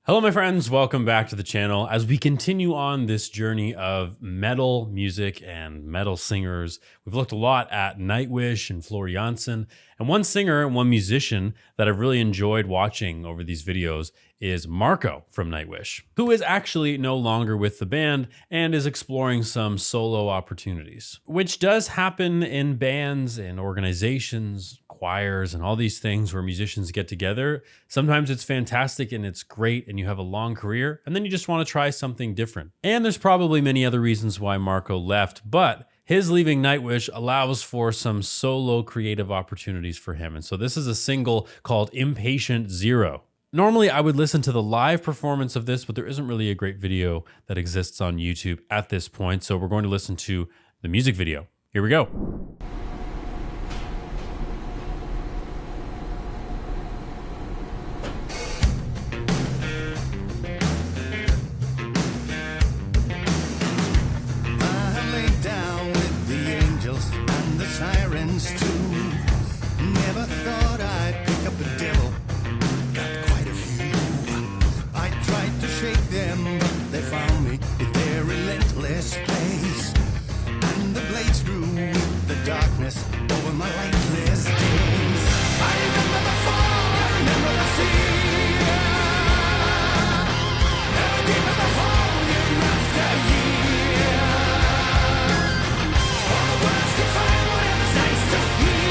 Hello, my friends. Welcome back to the channel. As we continue on this journey of metal music and metal singers, we've looked a lot at Nightwish and Floor Jansen. And one singer and one musician that I've really enjoyed watching over these videos is Marko from Nightwish, who is actually no longer with the band and is exploring some solo opportunities, which does happen in bands and organizations, choirs, and all these things where musicians get together. Sometimes it's fantastic and it's great and you have a long career, and then you just want to try something different. And there's probably many other reasons why Marko left, but his leaving Nightwish allows for some solo creative opportunities for him. And so this is a single called Impatient 0. Normally I would listen to the live performance of this, but there isn't really a great video that exists on YouTube at this point. So we're going to listen to the music video. Here we go. Never thought I'd pick up a devil. Got quite a few. I tried to shake them, but they found me in their relentless place. And the blades grew with the darkness over my lightless days. I remember the fall, I remember the fear. Never gave me the whole year after year. All the words define whatever's nice to hear.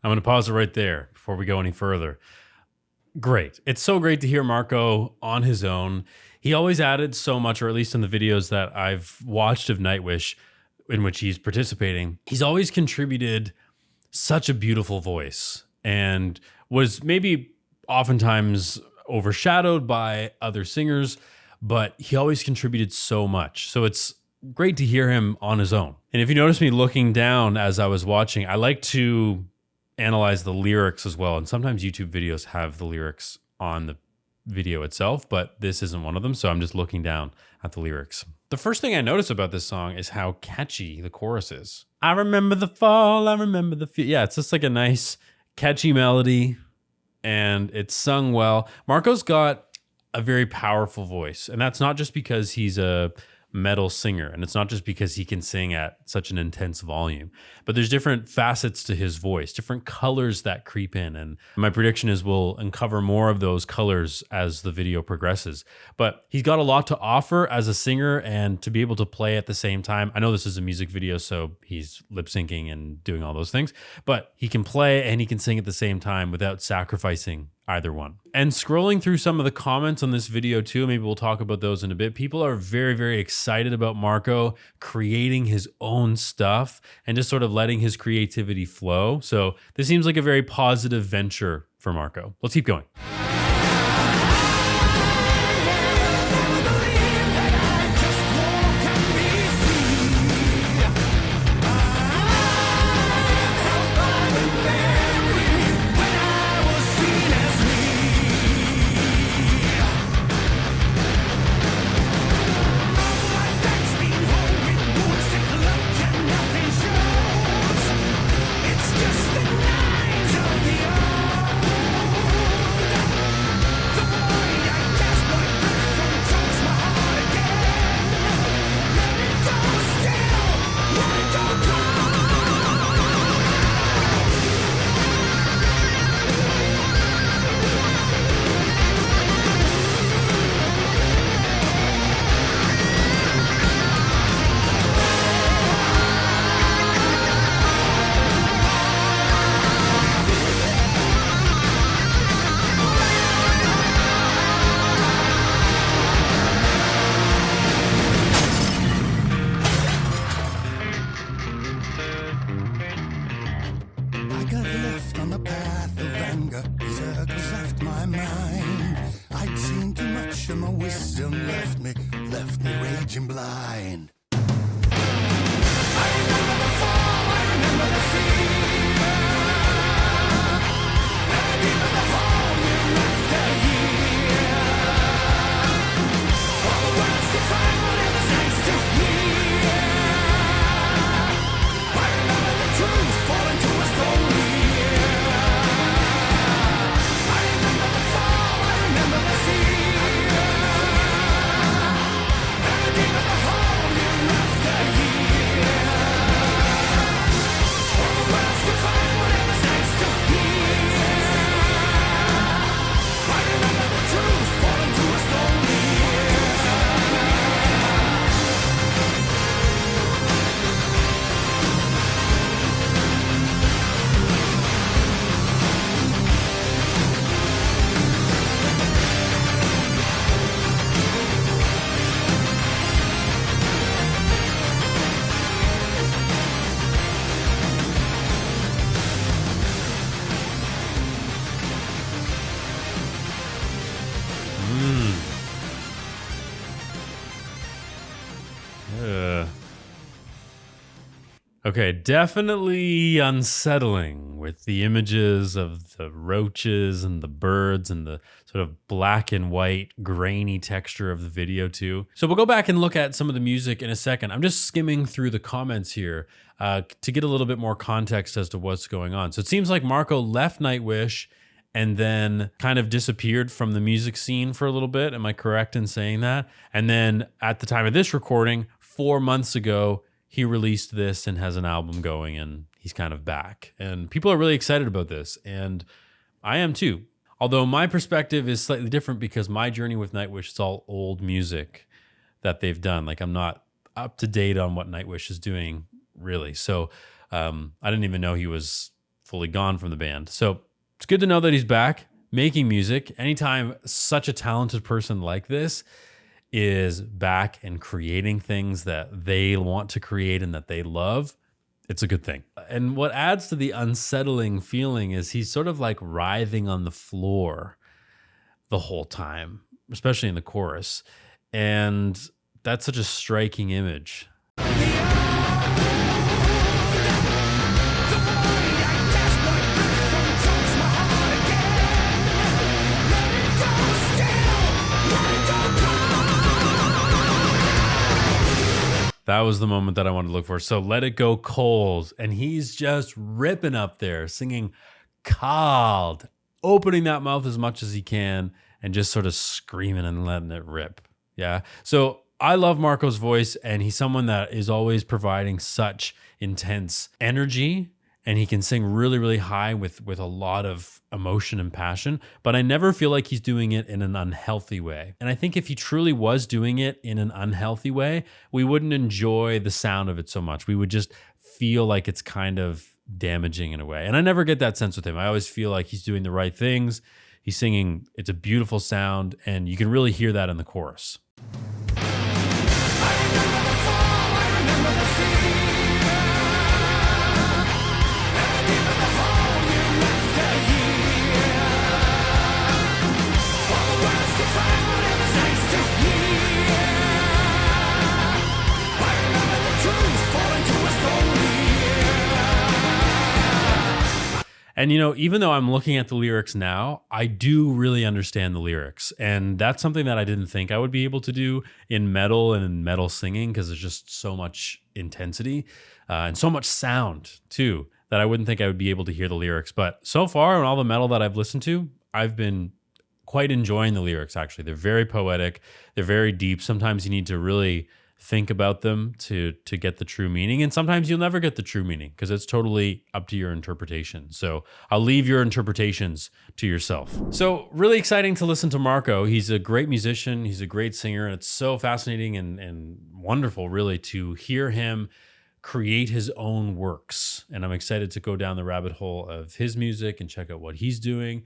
I'm going to pause it right there before we go any further. Great. It's so great to hear Marko on his own. He always added so much, or at least in the videos that I've watched of Nightwish in which he's participating, he's always contributed such a beautiful voice and was maybe oftentimes overshadowed by other singers, but he always contributed so much. So it's great to hear him on his own. And if you notice me looking down as I was watching, I like to analyze the lyrics as well. And sometimes YouTube videos have the lyrics on the video itself, but this isn't one of them. So I'm just looking down at the lyrics. The first thing I notice about this song is how catchy the chorus is. I remember the fall, I remember the feel. Yeah, it's just like a nice catchy melody and it's sung well. Marko's got a very powerful voice, and that's not just because he's a metal singer, and it's not just because he can sing at such an intense volume, but there's different facets to his voice, different colors that creep in, and my prediction is we'll uncover more of those colors as the video progresses. But he's got a lot to offer as a singer, and to be able to play at the same time. I know this is a music video, so he's lip syncing and doing all those things, but he can play and he can sing at the same time without sacrificing either one. And scrolling through some of the comments on this video too, maybe we'll talk about those in a bit. People are very, very excited about Marko creating his own stuff and just sort of letting his creativity flow. So this seems like a very positive venture for Marko. Let's keep going. Okay, definitely unsettling with the images of the roaches and the birds and the sort of black and white grainy texture of the video too. So we'll go back and look at some of the music in a second. I'm just skimming through the comments here to get a little bit more context as to what's going on. So it seems like Marko left Nightwish and then kind of disappeared from the music scene for a little bit. Am I correct in saying that? And then at the time of this recording, 4 months ago, he released this and has an album going, and he's kind of back. And people are really excited about this, and I am too. Although my perspective is slightly different because my journey with Nightwish is all old music that they've done. Like, I'm not up to date on what Nightwish is doing, really. So I didn't even know he was fully gone from the band. So it's good to know that he's back making music. Anytime such a talented person like this is back and creating things that they want to create and that they love, it's a good thing. And what adds to the unsettling feeling is he's sort of like writhing on the floor the whole time, especially in the chorus. And that's such a striking image. That was the moment that I wanted to look for. So Let It Go Cold. And he's just ripping up there, singing Cold, opening that mouth as much as he can and just sort of screaming and letting it rip. Yeah. So I love Marko's voice, and he's someone that is always providing such intense energy, and he can sing really, really high with a lot of emotion and passion, but I never feel like he's doing it in an unhealthy way. And I think if he truly was doing it in an unhealthy way, we wouldn't enjoy the sound of it so much. We would just feel like it's kind of damaging in a way. And I never get that sense with him. I always feel like he's doing the right things. He's singing, it's a beautiful sound, and you can really hear that in the chorus. And, you know, even though I'm looking at the lyrics now, I do really understand the lyrics. And that's something that I didn't think I would be able to do in metal and in metal singing, because there's just so much intensity and so much sound, too, that I wouldn't think I would be able to hear the lyrics. But so far, in all the metal that I've listened to, I've been quite enjoying the lyrics, actually. They're very poetic. They're very deep. Sometimes you need to really think about them to get the true meaning. And sometimes you'll never get the true meaning because it's totally up to your interpretation. So I'll leave your interpretations to yourself. So really exciting to listen to Marko. He's a great musician. He's a great singer. And it's so fascinating and wonderful, really, to hear him create his own works. And I'm excited to go down the rabbit hole of his music and check out what he's doing,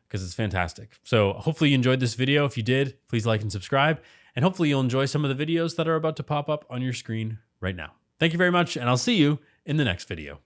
because it's fantastic. So hopefully you enjoyed this video. If you did, please like and subscribe. And hopefully you'll enjoy some of the videos that are about to pop up on your screen right now. Thank you very much, and I'll see you in the next video.